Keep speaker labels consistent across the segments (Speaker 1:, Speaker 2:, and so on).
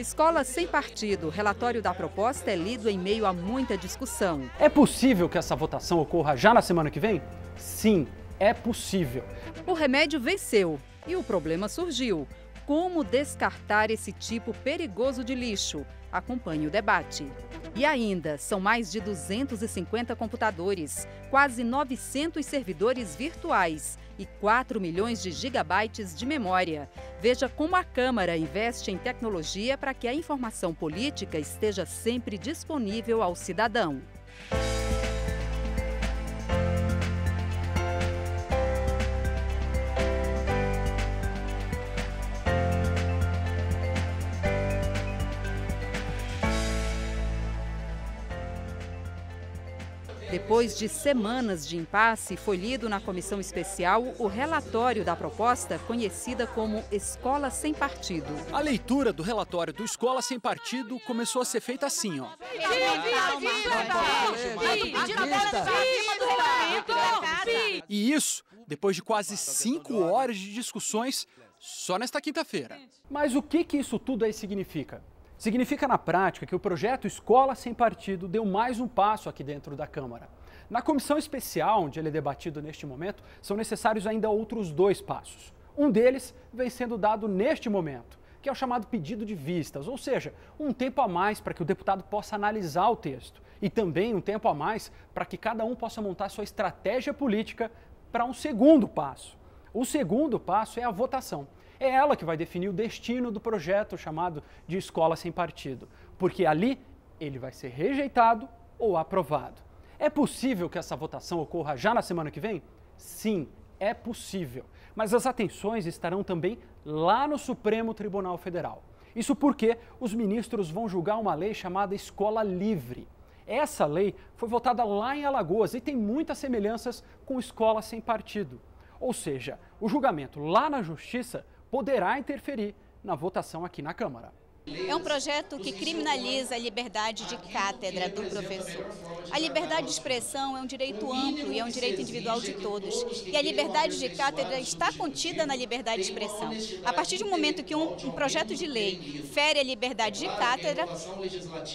Speaker 1: Escola sem partido. O relatório da proposta é lido em meio a muita discussão.
Speaker 2: É possível que essa votação ocorra já na semana que vem? Sim, é possível.
Speaker 1: O remédio venceu e o problema surgiu. Como descartar esse tipo perigoso de lixo? Acompanhe o debate. E ainda, são mais de 250 computadores, quase 900 servidores virtuais e 4 milhões de gigabytes de memória. Veja como a Câmara investe em tecnologia para que a informação política esteja sempre disponível ao cidadão. Depois de semanas de impasse, foi lido na comissão especial o relatório da proposta conhecida como Escola Sem Partido.
Speaker 2: A leitura do relatório do Escola Sem Partido começou a ser feita assim, ó. E isso depois de quase 5 horas de discussões só nesta quinta-feira. Mas o que isso tudo aí significa? Significa na prática que o projeto Escola Sem Partido deu mais um passo aqui dentro da Câmara. Na comissão especial, onde ele é debatido neste momento, são necessários ainda outros 2 passos. Um deles vem sendo dado neste momento, que é o chamado pedido de vistas, ou seja, um tempo a mais para que o deputado possa analisar o texto e também um tempo a mais para que cada um possa montar sua estratégia política para um segundo passo. O segundo passo é a votação. É ela que vai definir o destino do projeto chamado de Escola Sem Partido, porque ali ele vai ser rejeitado ou aprovado. É possível que essa votação ocorra já na semana que vem? Sim, é possível. Mas as atenções estarão também lá no Supremo Tribunal Federal. Isso porque os ministros vão julgar uma lei chamada Escola Livre. Essa lei foi votada lá em Alagoas e tem muitas semelhanças com Escola Sem Partido. Ou seja, o julgamento lá na Justiça poderá interferir na votação aqui na Câmara.
Speaker 3: É um projeto que criminaliza a liberdade de cátedra do professor. A liberdade de expressão é um direito amplo e é um direito individual de todos. E a liberdade de cátedra está contida na liberdade de expressão. A partir do momento que um projeto de lei fere a liberdade de cátedra,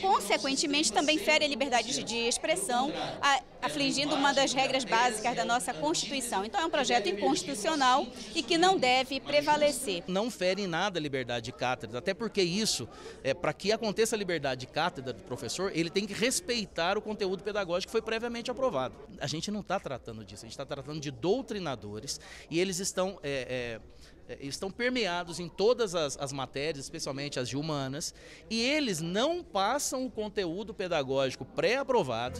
Speaker 3: consequentemente também fere a liberdade de expressão, afligindo uma das regras básicas da nossa Constituição. Então é um projeto inconstitucional e que não deve prevalecer.
Speaker 4: Não fere em nada a liberdade de cátedra, até porque isso, para que aconteça a liberdade de cátedra do professor, ele tem que respeitar o conteúdo pedagógico que foi previamente aprovado. A gente não está tratando disso, a gente está tratando de doutrinadores e eles estão permeados em todas as matérias, especialmente as de humanas, e eles não passam o conteúdo pedagógico pré-aprovado.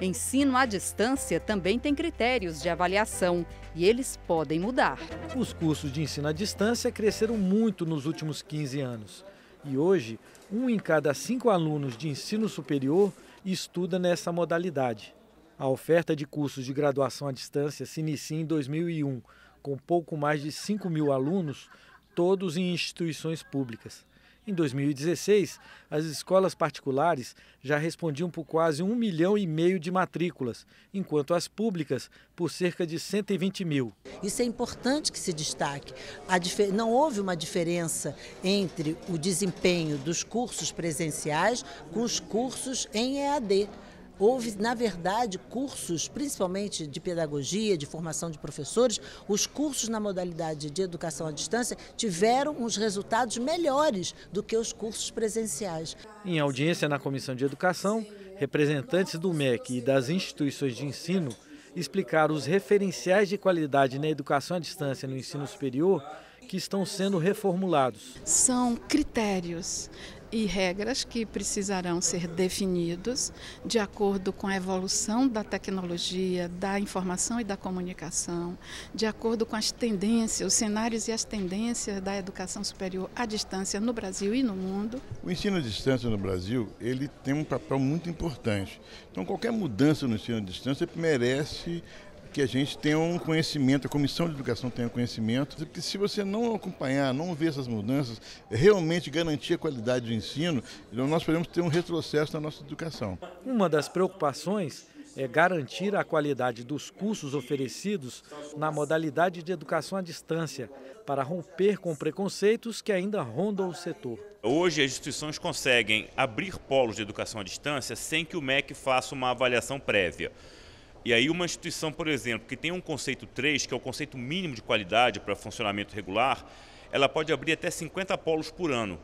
Speaker 1: Ensino à distância também tem critérios de avaliação e eles podem mudar.
Speaker 5: Os cursos de ensino à distância cresceram muito nos últimos 15 anos. E hoje, 1 em cada 5 alunos de ensino superior estuda nessa modalidade. A oferta de cursos de graduação à distância se inicia em 2001, com pouco mais de 5 mil alunos, todos em instituições públicas. Em 2016, as escolas particulares já respondiam por quase 1,5 milhão de matrículas, enquanto as públicas por cerca de 120 mil.
Speaker 6: Isso é importante que se destaque. Não houve uma diferença entre o desempenho dos cursos presenciais com os cursos em EAD. Houve, na verdade, cursos, principalmente de pedagogia, de formação de professores, os cursos na modalidade de educação à distância tiveram uns resultados melhores do que os cursos presenciais.
Speaker 5: Em audiência na Comissão de Educação, representantes do MEC e das instituições de ensino explicaram os referenciais de qualidade na educação à distância no ensino superior que estão sendo reformulados.
Speaker 7: São critérios e regras que precisarão ser definidos de acordo com a evolução da tecnologia, da informação e da comunicação, de acordo com as tendências, os cenários e as tendências da educação superior à distância no Brasil e no mundo.
Speaker 8: O ensino à distância no Brasil, ele tem um papel muito importante. Então, qualquer mudança no ensino à distância merece que a gente tenha um conhecimento, a Comissão de Educação tenha um conhecimento, porque se você não acompanhar, não ver essas mudanças, realmente garantir a qualidade do ensino, nós podemos ter um retrocesso na nossa educação.
Speaker 5: Uma das preocupações é garantir a qualidade dos cursos oferecidos na modalidade de educação à distância, para romper com preconceitos que ainda rondam o setor.
Speaker 9: Hoje as instituições conseguem abrir polos de educação à distância sem que o MEC faça uma avaliação prévia. E aí uma instituição, por exemplo, que tem um conceito 3, que é o conceito mínimo de qualidade para funcionamento regular, ela pode abrir até 50 polos por ano.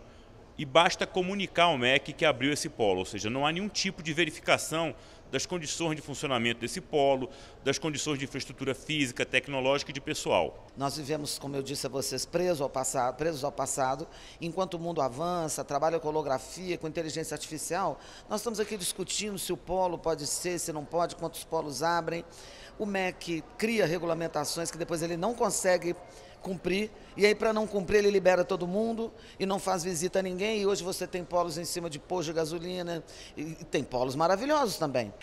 Speaker 9: E basta comunicar ao MEC que abriu esse polo, ou seja, não há nenhum tipo de verificação das condições de funcionamento desse polo, das condições de infraestrutura física, tecnológica e de pessoal.
Speaker 10: Nós vivemos, como eu disse a vocês, presos ao passado. Enquanto o mundo avança, trabalha com holografia, com inteligência artificial, nós estamos aqui discutindo se o polo pode ser, se não pode, quantos polos abrem. O MEC cria regulamentações que depois ele não consegue cumprir, e aí para não cumprir ele libera todo mundo e não faz visita a ninguém, e hoje você tem polos em cima de posto de gasolina, e tem polos maravilhosos também.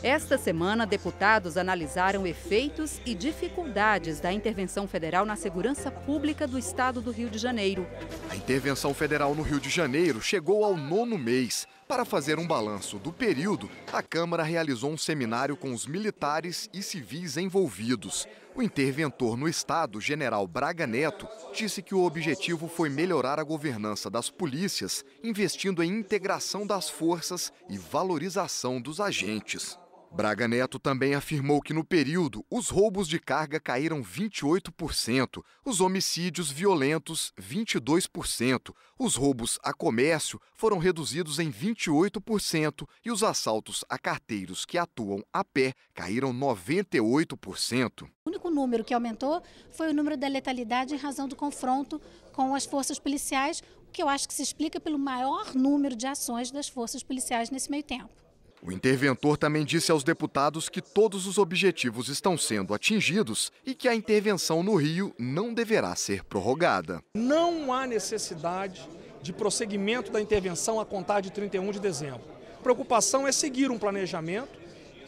Speaker 1: Esta semana, deputados analisaram efeitos e dificuldades da intervenção federal na segurança pública do estado do Rio de Janeiro.
Speaker 11: A intervenção federal no Rio de Janeiro chegou ao 9º mês. Para fazer um balanço do período, a Câmara realizou um seminário com os militares e civis envolvidos. O interventor no estado, General Braga Neto, disse que o objetivo foi melhorar a governança das polícias, investindo em integração das forças e valorização dos agentes. Braga Neto também afirmou que no período os roubos de carga caíram 28%, os homicídios violentos 22%, os roubos a comércio foram reduzidos em 28% e os assaltos a carteiros que atuam a pé caíram 98%.
Speaker 12: O único número que aumentou foi o número da letalidade em razão do confronto com as forças policiais, o que eu acho que se explica pelo maior número de ações das forças policiais nesse meio tempo.
Speaker 11: O interventor também disse aos deputados que todos os objetivos estão sendo atingidos e que a intervenção no Rio não deverá ser prorrogada.
Speaker 13: Não há necessidade de prosseguimento da intervenção a contar de 31 de dezembro. A preocupação é seguir um planejamento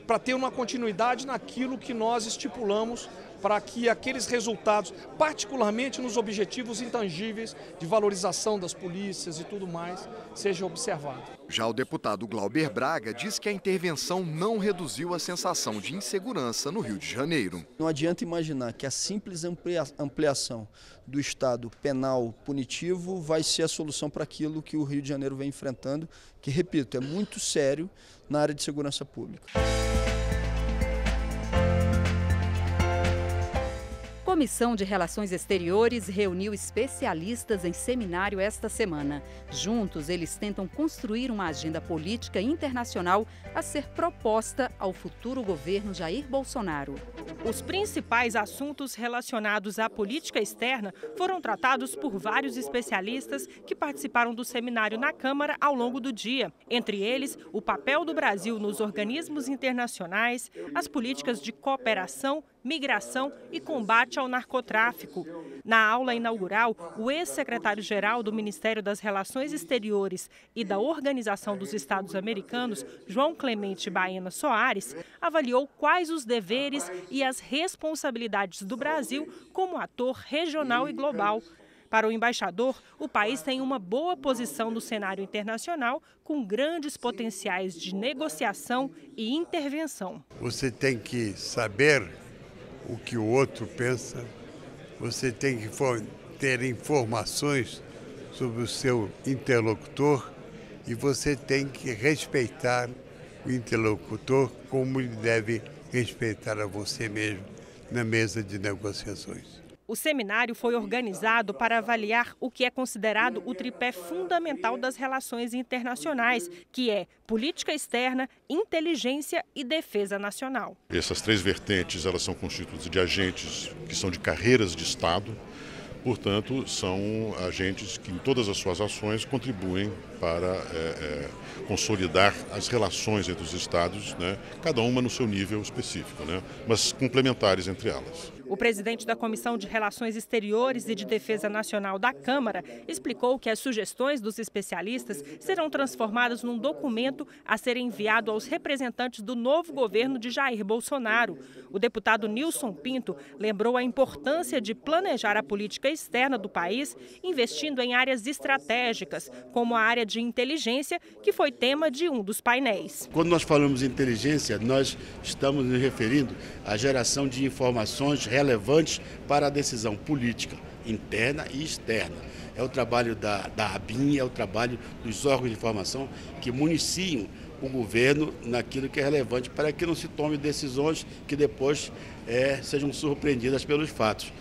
Speaker 13: para ter uma continuidade naquilo que nós estipulamos para que aqueles resultados, particularmente nos objetivos intangíveis de valorização das polícias e tudo mais, seja observado.
Speaker 11: Já o deputado Glauber Braga diz que a intervenção não reduziu a sensação de insegurança no Rio de Janeiro.
Speaker 14: Não adianta imaginar que a simples ampliação do Estado penal punitivo vai ser a solução para aquilo que o Rio de Janeiro vem enfrentando, que, repito, é muito sério na área de segurança pública.
Speaker 1: A Comissão de Relações Exteriores reuniu especialistas em seminário esta semana. Juntos, eles tentam construir uma agenda política internacional a ser proposta ao futuro governo Jair Bolsonaro.
Speaker 15: Os principais assuntos relacionados à política externa foram tratados por vários especialistas que participaram do seminário na Câmara ao longo do dia. Entre eles, o papel do Brasil nos organismos internacionais, as políticas de cooperação, migração e combate ao narcotráfico. Na aula inaugural, o ex-secretário-geral do Ministério das Relações Exteriores e da Organização dos Estados Americanos, João Clemente Baena Soares, avaliou quais os deveres e as responsabilidades do Brasil como ator regional e global. Para o embaixador, o país tem uma boa posição no cenário internacional, com grandes potenciais de negociação e intervenção.
Speaker 16: Você tem que saber o que o outro pensa, você tem que ter informações sobre o seu interlocutor e você tem que respeitar o interlocutor como ele deve respeitar a você mesmo na mesa de negociações.
Speaker 15: O seminário foi organizado para avaliar o que é considerado o tripé fundamental das relações internacionais, que é política externa, inteligência e defesa nacional.
Speaker 17: Essas três vertentes, elas são constituídas de agentes que são de carreiras de Estado, portanto, são agentes que em todas as suas ações contribuem para consolidar as relações entre os Estados, né, cada uma no seu nível específico, né, mas complementares entre elas.
Speaker 15: O presidente da Comissão de Relações Exteriores e de Defesa Nacional da Câmara explicou que as sugestões dos especialistas serão transformadas num documento a ser enviado aos representantes do novo governo de Jair Bolsonaro. O deputado Nilson Pinto lembrou a importância de planejar a política externa do país, investindo em áreas estratégicas, como a área de inteligência, que foi tema de um dos painéis.
Speaker 18: Quando nós falamos em inteligência, nós estamos nos referindo à geração de informações relevantes para a decisão política, interna e externa. É o trabalho da ABIN, é o trabalho dos órgãos de informação que municiam o governo naquilo que é relevante para que não se tome decisões que depois sejam surpreendidas pelos fatos.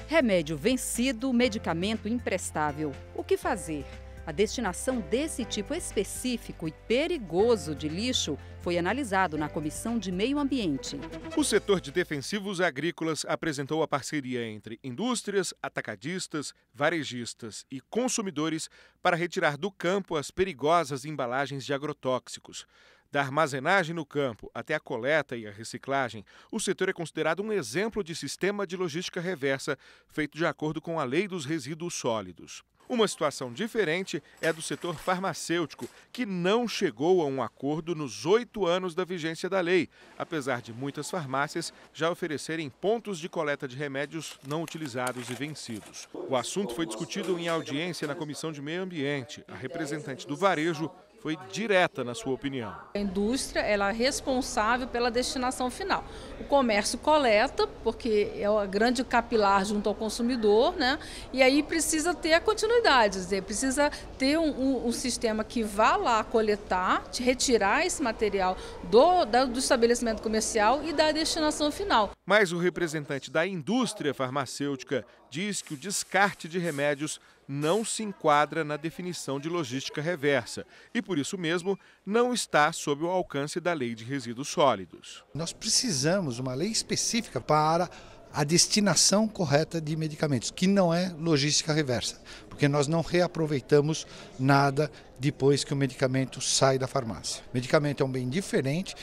Speaker 1: Remédio vencido, medicamento imprestável. O que fazer? A destinação desse tipo específico e perigoso de lixo foi analisado na Comissão de Meio Ambiente.
Speaker 19: O setor de defensivos agrícolas apresentou a parceria entre indústrias, atacadistas, varejistas e consumidores para retirar do campo as perigosas embalagens de agrotóxicos. Da armazenagem no campo até a coleta e a reciclagem, o setor é considerado um exemplo de sistema de logística reversa feito de acordo com a Lei dos Resíduos Sólidos. Uma situação diferente é a do setor farmacêutico, que não chegou a um acordo nos 8 anos da vigência da lei, apesar de muitas farmácias já oferecerem pontos de coleta de remédios não utilizados e vencidos. O assunto foi discutido em audiência na Comissão de Meio Ambiente. A representante do varejo foi direta na sua opinião.
Speaker 20: A indústria ela é responsável pela destinação final. O comércio coleta, porque é o grande capilar junto ao consumidor, né? E aí precisa ter a continuidade, quer dizer, precisa ter um sistema que vá lá coletar, retirar esse material do estabelecimento comercial e da destinação final.
Speaker 19: Mas o representante da indústria farmacêutica diz que o descarte de remédios não se enquadra na definição de logística reversa e, por isso mesmo, não está sob o alcance da Lei de Resíduos Sólidos.
Speaker 21: Nós precisamos de uma lei específica para a destinação correta de medicamentos, que não é logística reversa, porque nós não reaproveitamos nada depois que o medicamento sai da farmácia. O medicamento é um bem diferente,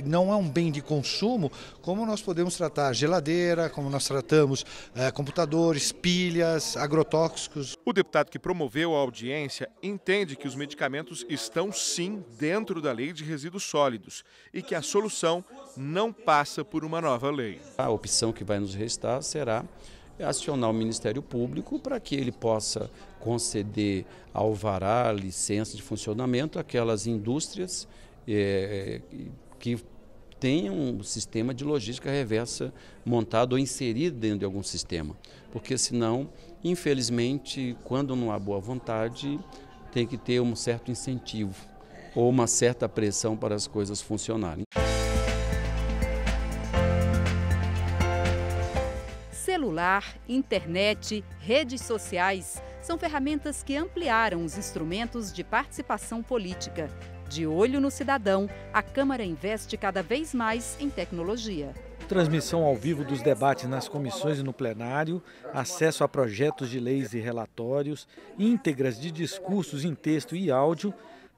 Speaker 21: não é um bem de consumo, como nós podemos tratar geladeira, como nós tratamos computadores, pilhas, agrotóxicos.
Speaker 19: O deputado que promoveu a audiência entende que os medicamentos estão sim dentro da Lei de Resíduos Sólidos e que a solução não passa por uma nova lei.
Speaker 22: A opção que vai nos restar será acionar o Ministério Público para que ele possa conceder alvará, licença de funcionamento àquelas indústrias que tenham um sistema de logística reversa montado ou inserido dentro de algum sistema. Porque senão, infelizmente, quando não há boa vontade, tem que ter um certo incentivo ou uma certa pressão para as coisas funcionarem.
Speaker 1: Celular, internet, redes sociais são ferramentas que ampliaram os instrumentos de participação política. De olho no cidadão, a Câmara investe cada vez mais em tecnologia.
Speaker 5: Transmissão ao vivo dos debates nas comissões e no plenário, acesso a projetos de leis e relatórios, íntegras de discursos em texto e áudio,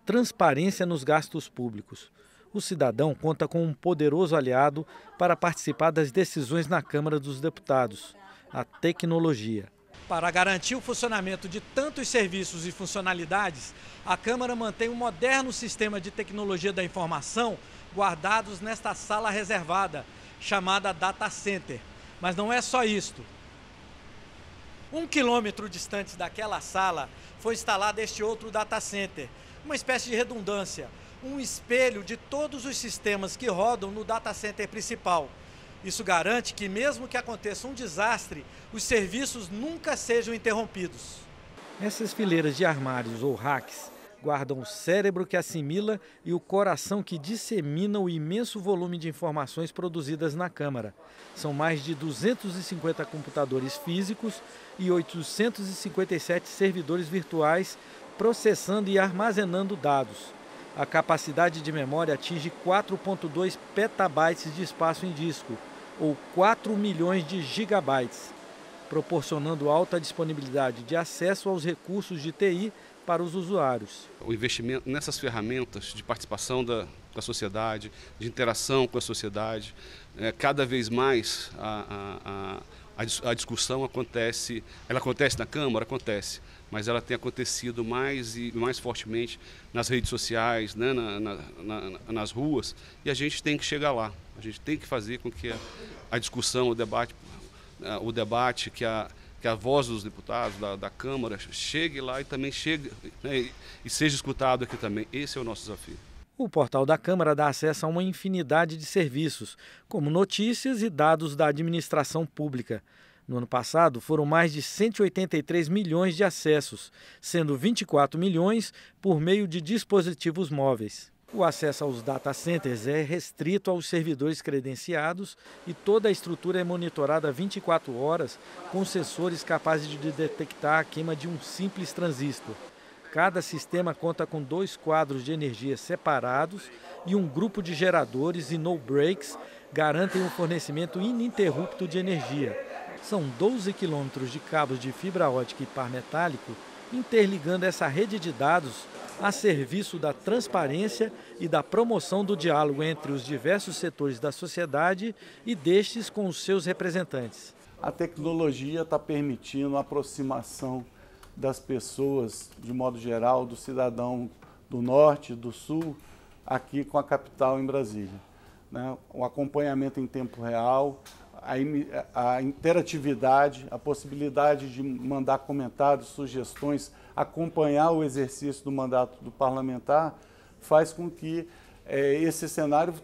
Speaker 5: transparência nos gastos públicos. O cidadão conta com um poderoso aliado para participar das decisões na Câmara dos Deputados, a tecnologia.
Speaker 23: Para garantir o funcionamento de tantos serviços e funcionalidades, a Câmara mantém um moderno sistema de tecnologia da informação guardados nesta sala reservada, chamada Data Center. Mas não é só isto. 1 quilômetro distante daquela sala foi instalado este outro Data Center, uma espécie de redundância, um espelho de todos os sistemas que rodam no Data Center principal. Isso garante que, mesmo que aconteça um desastre, os serviços nunca sejam interrompidos.
Speaker 5: Essas fileiras de armários ou racks guardam o cérebro que assimila e o coração que dissemina o imenso volume de informações produzidas na Câmara. São mais de 250 computadores físicos e 857 servidores virtuais processando e armazenando dados. A capacidade de memória atinge 4,2 petabytes de espaço em disco, ou 4 milhões de gigabytes, proporcionando alta disponibilidade de acesso aos recursos de TI para os usuários.
Speaker 24: O investimento nessas ferramentas de participação
Speaker 2: da sociedade, de interação com a sociedade. Cada vez mais a discussão acontece, ela acontece na Câmara, acontece, mas ela tem acontecido mais e mais fortemente nas redes sociais, né, nas ruas, e a gente tem que chegar lá, a gente tem que fazer com que a discussão, o debate, que a voz dos deputados da Câmara chegue lá e também chegue, né, e seja escutado aqui também. Esse é o nosso desafio.
Speaker 5: O portal da Câmara dá acesso a uma infinidade de serviços, como notícias e dados da administração pública. No ano passado, foram mais de 183 milhões de acessos, sendo 24 milhões por meio de dispositivos móveis. O acesso aos data centers é restrito aos servidores credenciados e toda a estrutura é monitorada 24 horas com sensores capazes de detectar a queima de um simples transistor. Cada sistema conta com 2 quadros de energia separados e um grupo de geradores e no-breaks garantem um fornecimento ininterrupto de energia. São 12 quilômetros de cabos de fibra ótica e par metálico interligando essa rede de dados a serviço da transparência e da promoção do diálogo entre os diversos setores da sociedade e destes com os seus representantes.
Speaker 3: A tecnologia está permitindo a aproximação das pessoas, de modo geral, do cidadão do norte, do sul, aqui com a capital em Brasília. O acompanhamento em tempo real, a interatividade, a possibilidade de mandar comentários, sugestões, acompanhar o exercício do mandato do parlamentar, faz com que esse cenário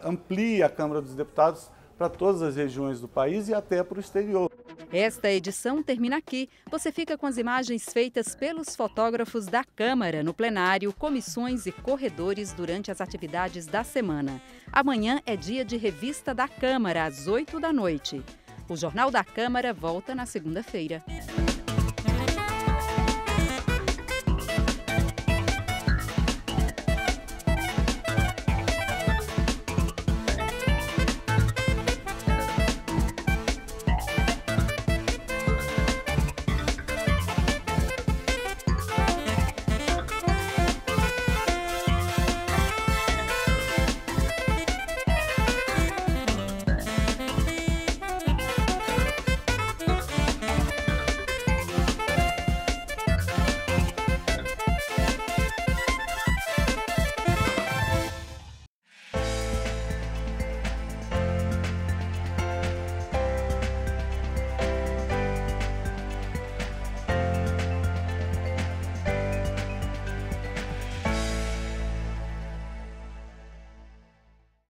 Speaker 3: amplie a Câmara dos Deputados para todas as regiões do país e até para o exterior.
Speaker 1: Esta edição termina aqui. Você fica com as imagens feitas pelos fotógrafos da Câmara no plenário, comissões e corredores durante as atividades da semana. Amanhã é dia de Revista da Câmara, às 8 da noite. O Jornal da Câmara volta na segunda-feira.